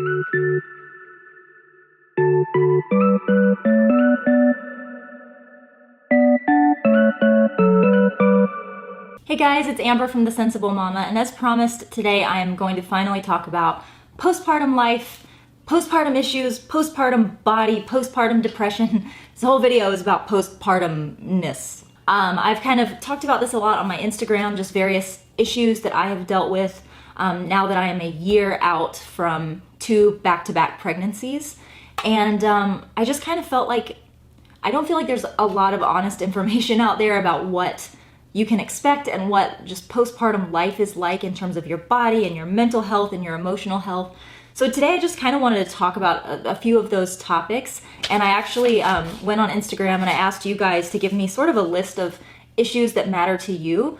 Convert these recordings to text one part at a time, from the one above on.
Hey guys, it's Amber from The Sensible Mama, and as promised, today I am going to finally talk about postpartum life, postpartum issues, postpartum body, postpartum depression. This whole video is about postpartumness. I've kind of talked about this a lot on my Instagram, just various issues that I have dealt with now that I am a year out from 2 back-to-back pregnancies. And I just kind of felt like, I don't feel like there's a lot of honest information out there about what you can expect and what just postpartum life is like in terms of your body and your mental health and your emotional health. So today I just kind of wanted to talk about a few of those topics, and I actually went on Instagram and I asked you guys to give me sort of a list of issues that matter to you,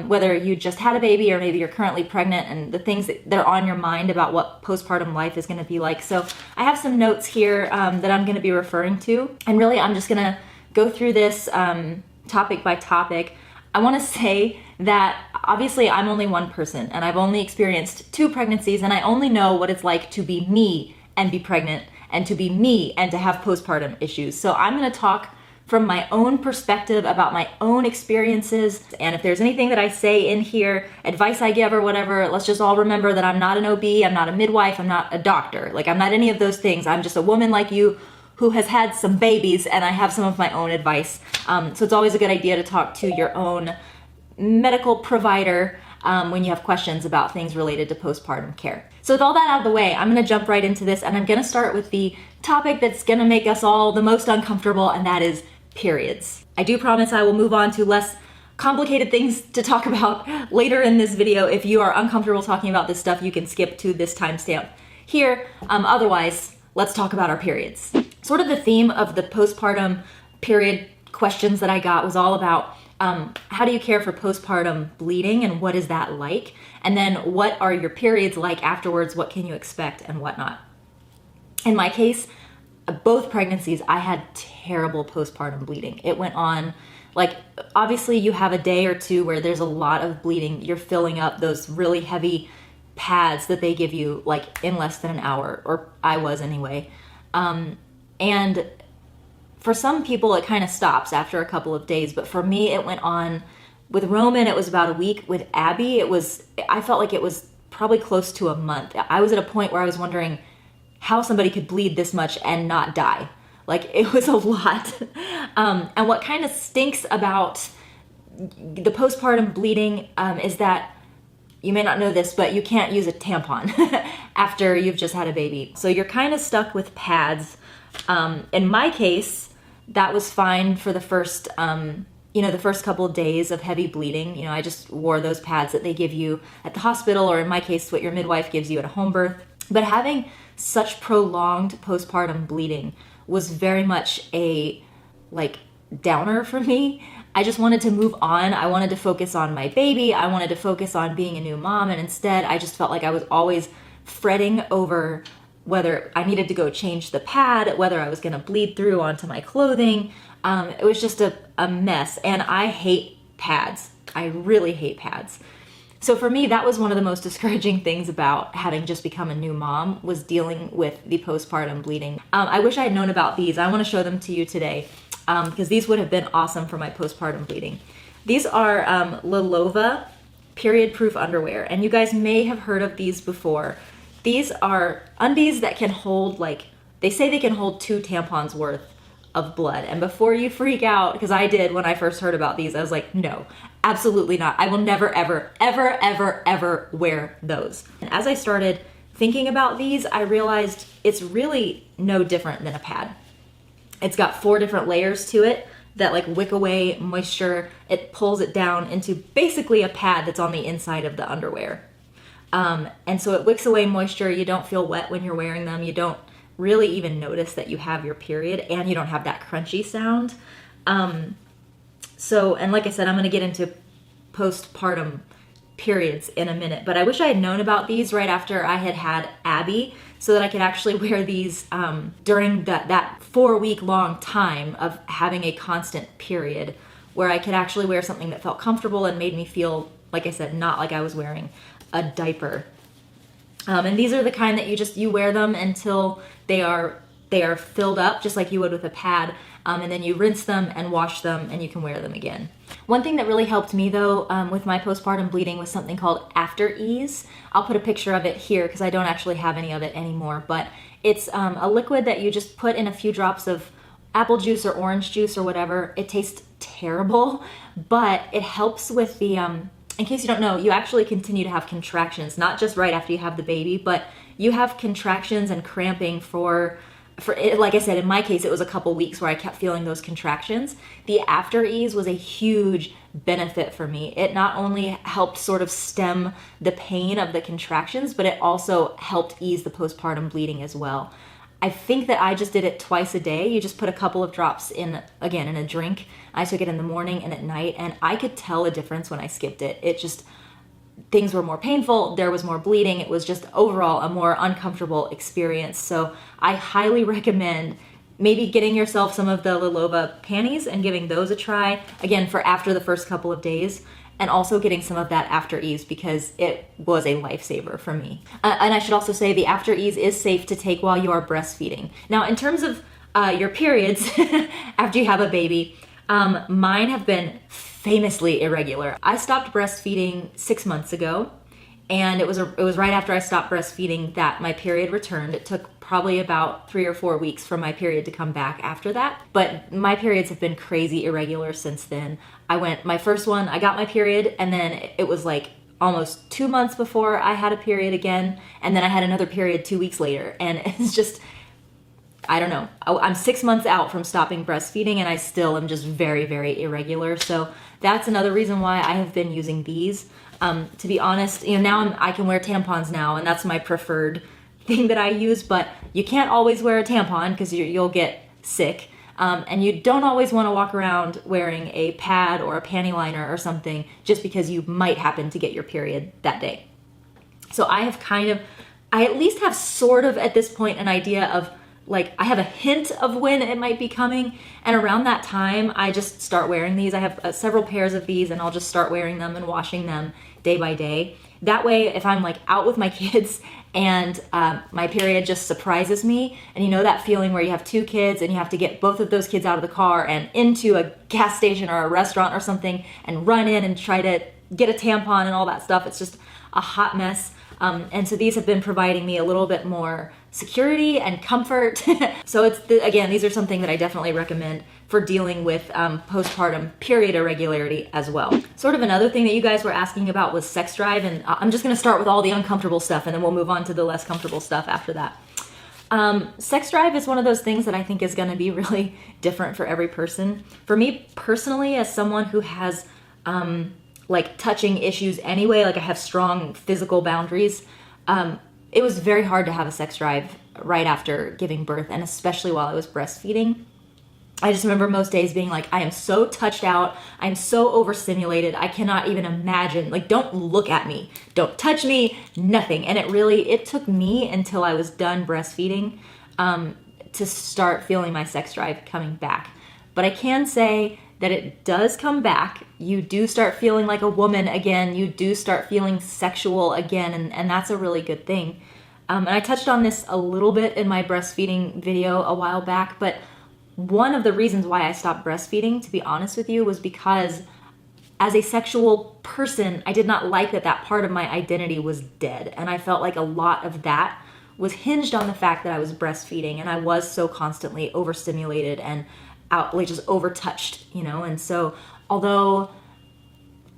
whether you just had a baby or maybe you're currently pregnant, and the things that are on your mind about what postpartum life is going to be like. So I have some notes here that I'm going to be referring to, and really I'm just going to go through this topic by topic. I want to say that obviously I'm only one person and I've only experienced 2 pregnancies, and I only know what it's like to be me and be pregnant and to be me and to have postpartum issues. So I'm going to talk from my own perspective about my own experiences, and if there's anything that I say in here, advice I give or whatever, let's just all remember that I'm not an OB, I'm not a midwife, I'm not a doctor. Like, I'm not any of those things. I'm just a woman like you who has had some babies, and I have some of my own advice. So it's always a good idea to talk to your own medical provider when you have questions about things related to postpartum care. So with all that out of the way, I'm gonna jump right into this, and I'm gonna start with the topic that's gonna make us all the most uncomfortable, and that is periods. I do promise I will move on to less complicated things to talk about later in this video. If you are uncomfortable talking about this stuff, you can skip to this timestamp here. Otherwise, let's talk about our periods. Sort of the theme of the postpartum period questions that I got was all about how do you care for postpartum bleeding and what is that like? And then what are your periods like afterwards? What can you expect and whatnot? In my case, both pregnancies, I had terrible postpartum bleeding. It went on, like, obviously you have a day or two where there's a lot of bleeding. You're filling up those really heavy pads that they give you like in less than an hour, or I was anyway. And for some people it kind of stops after a couple of days, but for me it went on. With Roman it was about a week. With Abby I felt like it was probably close to a month. I was at a point where I was wondering how somebody could bleed this much and not die. Like, it was a lot. And what kind of stinks about the postpartum bleeding is that, you may not know this, but you can't use a tampon after you've just had a baby. So you're kind of stuck with pads. In my case, that was fine for the first, the first couple of days of heavy bleeding. I just wore those pads that they give you at the hospital, or in my case, what your midwife gives you at a home birth. But having such prolonged postpartum bleeding was very much a, downer for me. I just wanted to move on. I wanted to focus on my baby. I wanted to focus on being a new mom. And instead, I just felt like I was always fretting over whether I needed to go change the pad, whether I was going to bleed through onto my clothing. It was just a mess. And I hate pads. I really hate pads. So for me, that was one of the most discouraging things about having just become a new mom, was dealing with the postpartum bleeding. I wish I had known about these. I want to show them to you today because these would have been awesome for my postpartum bleeding. These are Lilova period-proof underwear, and you guys may have heard of these before. These are undies that can hold, they say they can hold 2 tampons worth of blood. And before you freak out, because I did when I first heard about these, I was like, no, absolutely not. I will never, ever, ever, ever, ever wear those. And as I started thinking about these, I realized it's really no different than a pad. It's got 4 different layers to it that wick away moisture. It pulls it down into basically a pad that's on the inside of the underwear. And so it wicks away moisture. You don't feel wet when you're wearing them. You don't really even notice that you have your period, and you don't have that crunchy sound. And like I said, I'm going to get into postpartum periods in a minute, but I wish I had known about these right after I had had Abby, so that I could actually wear these during that 4-week long time of having a constant period, where I could actually wear something that felt comfortable and made me feel, like I said, not like I was wearing a diaper. And these are the kind that you wear them until they are filled up, just like you would with a pad. And then you rinse them and wash them, and you can wear them again. One thing that really helped me though with my postpartum bleeding was something called AfterEase. I'll put a picture of it here because I don't actually have any of it anymore, but it's a liquid that you just put in a few drops of apple juice or orange juice or whatever. It tastes terrible, but it helps with the, in case you don't know, you actually continue to have contractions, not just right after you have the baby, but you have contractions and cramping for it, like I said, in my case, it was a couple weeks where I kept feeling those contractions. The AfterEase was a huge benefit for me. It not only helped sort of stem the pain of the contractions, but it also helped ease the postpartum bleeding as well. I think that I just did it twice a day. You just put a couple of drops in a drink. I took it in the morning and at night, and I could tell a difference when I skipped it. Things were more painful, there was more bleeding, it was just overall a more uncomfortable experience. So I highly recommend maybe getting yourself some of the Lilova panties and giving those a try, again, for after the first couple of days, and also getting some of that AfterEase because it was a lifesaver for me. And I should also say the AfterEase is safe to take while you are breastfeeding. Now, in terms of your periods after you have a baby, mine have been famously irregular. I stopped breastfeeding 6 months ago, and it was right after I stopped breastfeeding that my period returned. It took probably about 3 or 4 weeks for my period to come back after that, but my periods have been crazy irregular since then. My first one, I got my period, and then it was like almost 2 months before I had a period again, and then I had another period 2 weeks later, and it's just, I don't know. I'm 6 months out from stopping breastfeeding, and I still am just very, very irregular. So that's another reason why I have been using these. To be honest, now I can wear tampons now, and that's my preferred thing that I use, but you can't always wear a tampon because you'll get sick. And you don't always want to walk around wearing a pad or a panty liner or something just because you might happen to get your period that day. So I at least have sort of at this point an idea of, like, I have a hint of when it might be coming, and around that time I just start wearing these. I have several pairs of these, and I'll just start wearing them and washing them day by day. That way, if I'm like out with my kids and my period just surprises me, and that feeling where you have 2 kids and you have to get both of those kids out of the car and into a gas station or a restaurant or something and run in and try to get a tampon and all that stuff. It's just a hot mess. And so these have been providing me a little bit more security and comfort. So again, these are something that I definitely recommend for dealing with postpartum period irregularity as well. Sort of another thing that you guys were asking about was sex drive, and I'm just gonna start with all the uncomfortable stuff and then we'll move on to the less comfortable stuff after that. Sex drive is one of those things that I think is gonna be really different for every person. For me personally, as someone who has like touching issues anyway, like I have strong physical boundaries, it was very hard to have a sex drive right after giving birth, and especially while I was breastfeeding. I just remember most days being like, I am so touched out, I'm so overstimulated, I cannot even imagine, like, don't look at me, don't touch me, nothing. And it took me until I was done breastfeeding to start feeling my sex drive coming back. But I can say that it does come back. You do start feeling like a woman again. You do start feeling sexual again, and that's a really good thing. And I touched on this a little bit in my breastfeeding video a while back, but one of the reasons why I stopped breastfeeding, to be honest with you, was because as a sexual person, I did not like that part of my identity was dead. And I felt like a lot of that was hinged on the fact that I was breastfeeding and I was so constantly overstimulated and just overtouched, and so although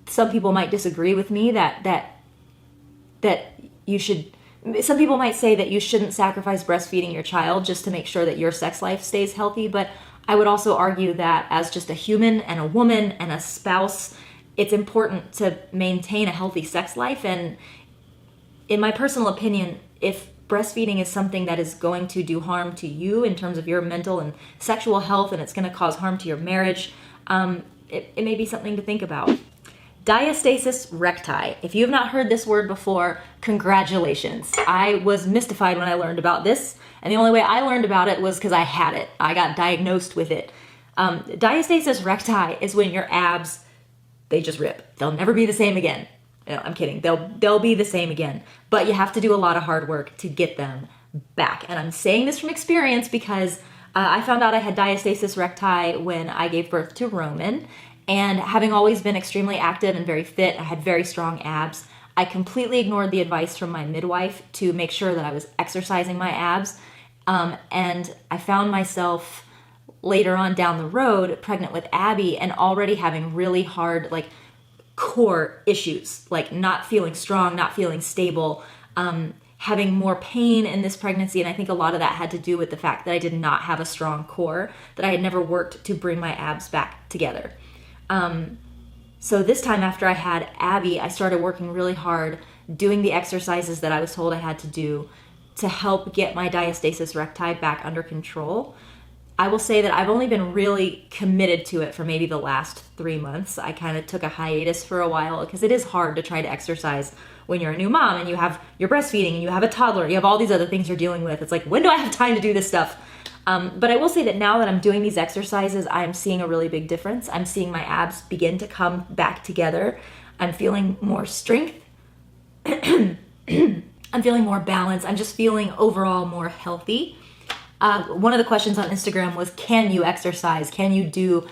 some people might disagree with me that you should, some people might say that you shouldn't sacrifice breastfeeding your child just to make sure that your sex life stays healthy, but I would also argue that as just a human and a woman and a spouse, it's important to maintain a healthy sex life. And in my personal opinion, if breastfeeding is something that is going to do harm to you in terms of your mental and sexual health, and it's going to cause harm to your marriage, it may be something to think about. Diastasis recti. If you have not heard this word before, congratulations. I was mystified when I learned about this, and the only way I learned about it was because I had it. I got diagnosed with it. Diastasis recti is when your abs, they just rip. They'll never be the same again. No, I'm kidding. They'll be the same again. But you have to do a lot of hard work to get them back. And I'm saying this from experience because I found out I had diastasis recti when I gave birth to Roman. And having always been extremely active and very fit, I had very strong abs. I completely ignored the advice from my midwife to make sure that I was exercising my abs. And I found myself later on down the road pregnant with Abby and already having really hard like core issues, like not feeling strong, not feeling stable, having more pain in this pregnancy. And I think a lot of that had to do with the fact that I did not have a strong core, that I had never worked to bring my abs back together. So this time after I had Abby, I started working really hard, doing the exercises that I was told I had to do to help get my diastasis recti back under control. I will say that I've only been really committed to it for maybe the last 3 months. I kind of took a hiatus for a while because it is hard to try to exercise when you're a new mom and you're breastfeeding and you have a toddler, you have all these other things you're dealing with. It's like, when do I have time to do this stuff? But I will say that now that I'm doing these exercises, I'm seeing a really big difference. I'm seeing my abs begin to come back together. I'm feeling more strength. I'm feeling more balance. I'm just feeling overall more healthy. One of the questions on Instagram was, can you exercise? Can you do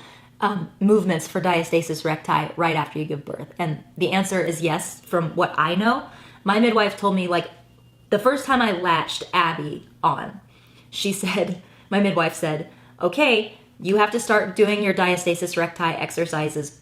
movements for diastasis recti right after you give birth? And the answer is yes, from what I know. My midwife told me, like, the first time I latched Abby on, my midwife said, okay, you have to start doing your diastasis recti exercises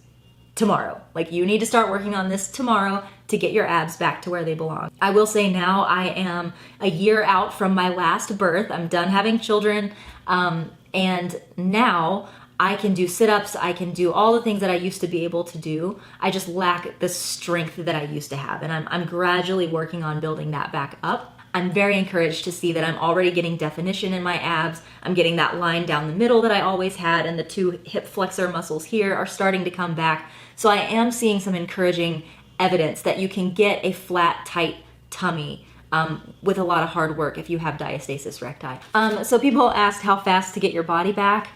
tomorrow. Like, you need to start working on this tomorrow to get your abs back to where they belong. I will say now I am a year out from my last birth. I'm done having children. And now I can do sit-ups. I can do all the things that I used to be able to do. I just lack the strength that I used to have. And I'm gradually working on building that back up. I'm very encouraged to see that I'm already getting definition in my abs. I'm getting that line down the middle that I always had, and the 2 hip flexor muscles here are starting to come back. So I am seeing some encouraging evidence that you can get a flat, tight tummy with a lot of hard work if you have diastasis recti. So people asked how fast to get your body back.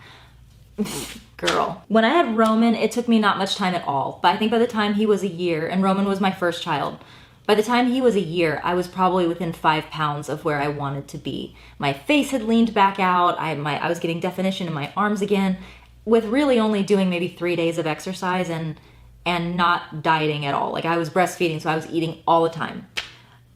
Girl. When I had Roman, it took me not much time at all. But I think by the time he was a year, and Roman was my first child, by the time he was a year, I was probably within 5 pounds of where I wanted to be. My face had leaned back out. I was getting definition in my arms again, with really only doing maybe 3 days of exercise and not dieting at all. Like, I was breastfeeding, so I was eating all the time.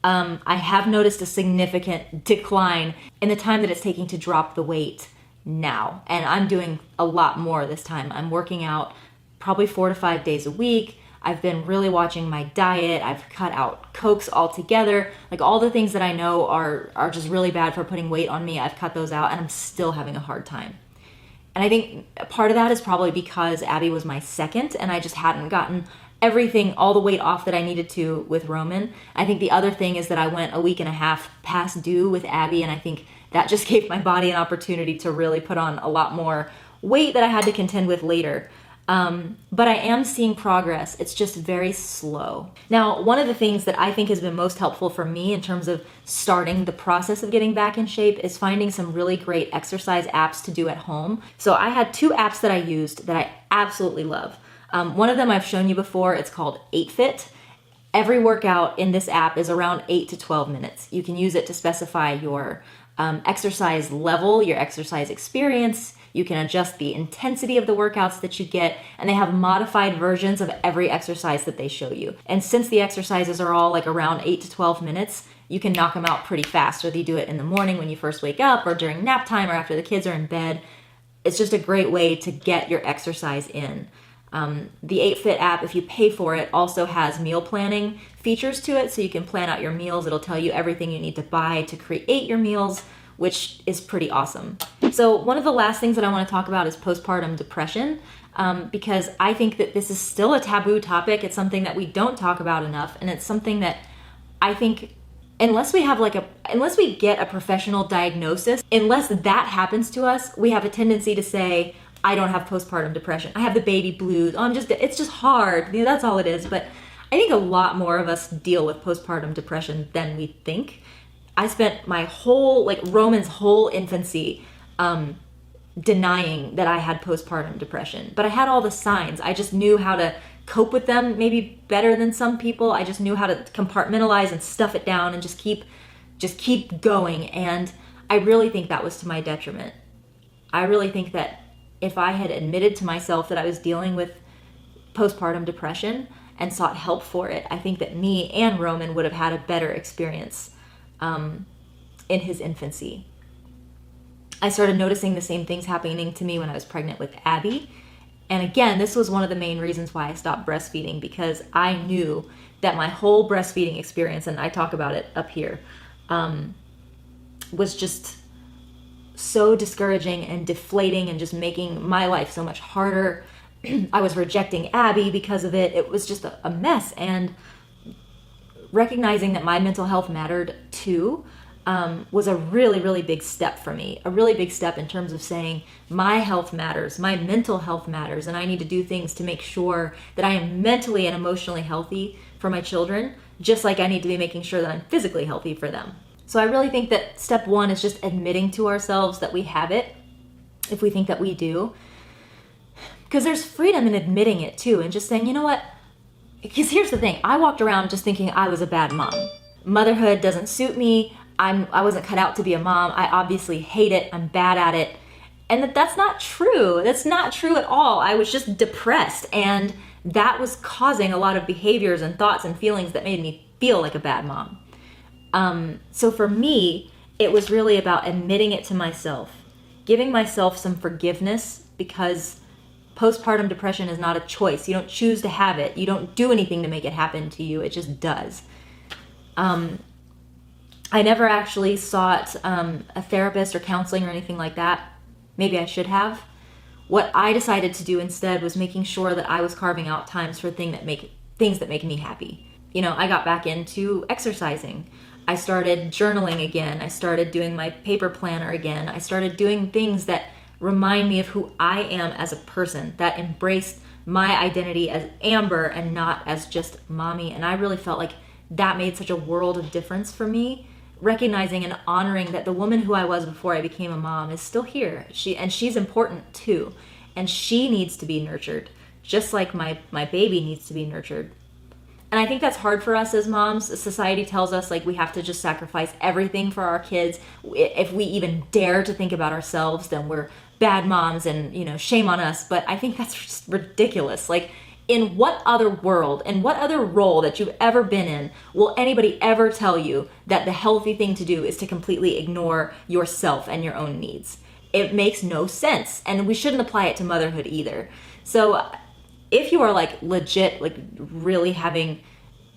I have noticed a significant decline in the time that it's taking to drop the weight now. And I'm doing a lot more this time. I'm working out probably 4 to 5 days a week. I've been really watching my diet. I've cut out Cokes altogether. Like, all the things that I know are just really bad for putting weight on me, I've cut those out, and I'm still having a hard time. And I think part of that is probably because Abby was my second, and I just hadn't gotten everything, all the weight off that I needed to with Roman. I think the other thing is that I went a week and a half past due with Abby, and I think that just gave my body an opportunity to really put on a lot more weight that I had to contend with later. But I am seeing progress. It's just very slow. Now, one of the things that I think has been most helpful for me in terms of starting the process of getting back in shape is finding some really great exercise apps to do at home. So I had 2 apps that I used that I absolutely love. One of them I've shown you before. It's called 8Fit. Every workout in this app is around 8 to 12 minutes. You can use it to specify your exercise level, your exercise experience. You can adjust the intensity of the workouts that you get, and they have modified versions of every exercise that they show you. And since the exercises are all like around 8 to 12 minutes, you can knock them out pretty fast. Whether you do it in the morning when you first wake up, or during nap time, or after the kids are in bed. It's just a great way to get your exercise in. The 8Fit app, if you pay for it, also has meal planning features to it, so you can plan out your meals. It'll tell you everything you need to buy to create your meals, which is pretty awesome. So one of the last things that I want to talk about is postpartum depression, because I think that this is still a taboo topic. It's something that we don't talk about enough, and it's something that I think unless we get a professional diagnosis, unless that happens to us, we have a tendency to say, I don't have postpartum depression. I have the baby blues. It's just hard. You know, that's all it is. But I think a lot more of us deal with postpartum depression than we think. I spent my Roman's whole infancy denying that I had postpartum depression. But I had all the signs. I just knew how to cope with them maybe better than some people. I just knew how to compartmentalize and stuff it down and just keep going. And I really think that was to my detriment. I really think that if I had admitted to myself that I was dealing with postpartum depression and sought help for it, I think that me and Roman would have had a better experience in his infancy. I started noticing the same things happening to me when I was pregnant with Abby. And again, this was one of the main reasons why I stopped breastfeeding, because I knew that my whole breastfeeding experience, and I talk about it up here, was just so discouraging and deflating and just making my life so much harder. I was rejecting Abby because of it. It was just a mess. And recognizing that my mental health mattered too was a really, really big step for me. A really big step in terms of saying my health matters, my mental health matters, and I need to do things to make sure that I am mentally and emotionally healthy for my children, just like I need to be making sure that I'm physically healthy for them. So I really think that step one is just admitting to ourselves that we have it, if we think that we do. Because there's freedom in admitting it too, and just saying, you know what? Because here's the thing, I walked around just thinking I was a bad mom. Motherhood doesn't suit me. I wasn't cut out to be a mom. I obviously hate it. I'm bad at it. And that's not true. That's not true at all. I was just depressed, and that was causing a lot of behaviors and thoughts and feelings that made me feel like a bad mom. So for me, it was really about admitting it to myself, giving myself some forgiveness, because postpartum depression is not a choice. You don't choose to have it. You don't do anything to make it happen to you. It just does. I never actually sought a therapist or counseling or anything like that. Maybe I should have. What I decided to do instead was making sure that I was carving out times for things that make me happy. You know, I got back into exercising. I started journaling again. I started doing my paper planner again. I started doing things that remind me of who I am as a person, that embraced my identity as Amber and not as just mommy. And I really felt like that made such a world of difference for me, recognizing and honoring that the woman who I was before I became a mom is still here. She's important too. And she needs to be nurtured, just like my baby needs to be nurtured. And I think that's hard for us as moms. Society tells us like we have to just sacrifice everything for our kids. If we even dare to think about ourselves, then we're bad moms and, you know, shame on us. But I think that's just ridiculous. Like, in what other world, in what other role that you've ever been in, will anybody ever tell you that the healthy thing to do is to completely ignore yourself and your own needs? It makes no sense. And we shouldn't apply it to motherhood either. So if you are like legit, like really having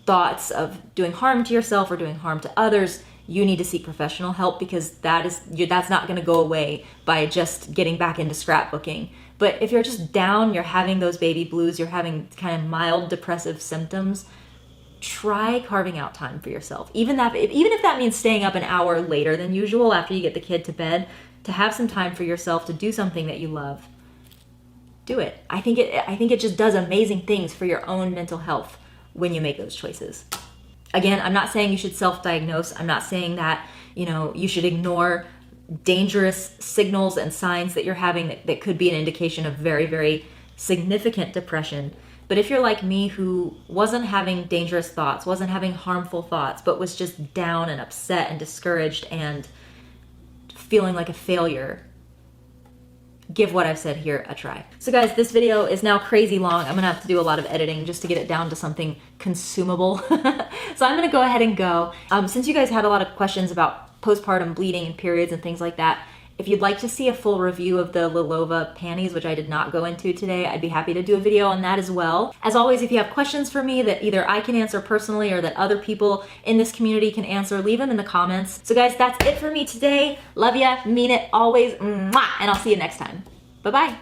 thoughts of doing harm to yourself or doing harm to others, you need to seek professional help, because that's not going to go away by just getting back into scrapbooking. But if you're just down, you're having those baby blues, you're having kind of mild depressive symptoms, try carving out time for yourself. Even if that means staying up an hour later than usual after you get the kid to bed, to have some time for yourself to do something that you love. Do it. I think it just does amazing things for your own mental health when you make those choices. Again, I'm not saying you should self-diagnose. I'm not saying that, you know, you should ignore dangerous signals and signs that you're having that could be an indication of very, very significant depression. But if you're like me, who wasn't having dangerous thoughts, wasn't having harmful thoughts, but was just down and upset and discouraged and feeling like a failure, give what I've said here a try. So guys, this video is now crazy long. I'm gonna have to do a lot of editing just to get it down to something consumable. So I'm gonna go ahead and go. Since you guys had a lot of questions about postpartum bleeding and periods and things like that, if you'd like to see a full review of the Lilova panties, which I did not go into today, I'd be happy to do a video on that as well. As always, if you have questions for me that either I can answer personally or that other people in this community can answer, leave them in the comments. So guys, that's it for me today. Love ya, mean it always, mwah, and I'll see you next time. Bye-bye.